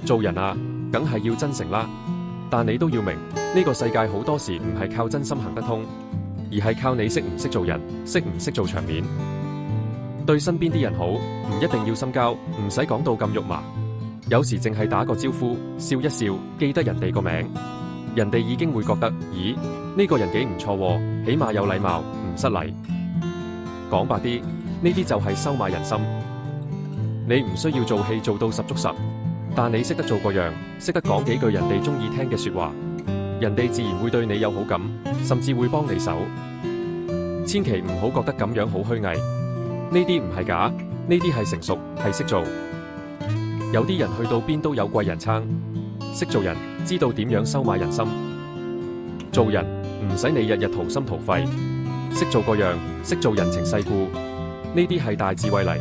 做人啊，梗係要真誠啦。但你都要明，呢個世界好多時唔係靠真心行得通，而係靠你識唔識做人，識唔識做場面。對身邊啲人好，唔一定要深交，唔使講到咁肉麻。有時淨係打個招呼，笑一笑，記得人哋個名，人哋已經會覺得，咦，呢個人幾唔錯喎，起碼有禮貌，唔失禮。講白啲，呢啲就係收買人心。你唔需要做戲做到十足十，但你識得做個樣，識得講幾句人哋中意聽嘅說話，人哋自然會對你有好感，甚至會幫你手。千祈唔好覺得咁樣好虛偽，呢啲唔係假，呢啲係成熟，係識做。有啲人去到邊都有貴人撐，識做人，知道點樣收買人心。做人唔使你日日掏心掏肺，識做個樣，識做人情世故，呢啲係大智慧嚟。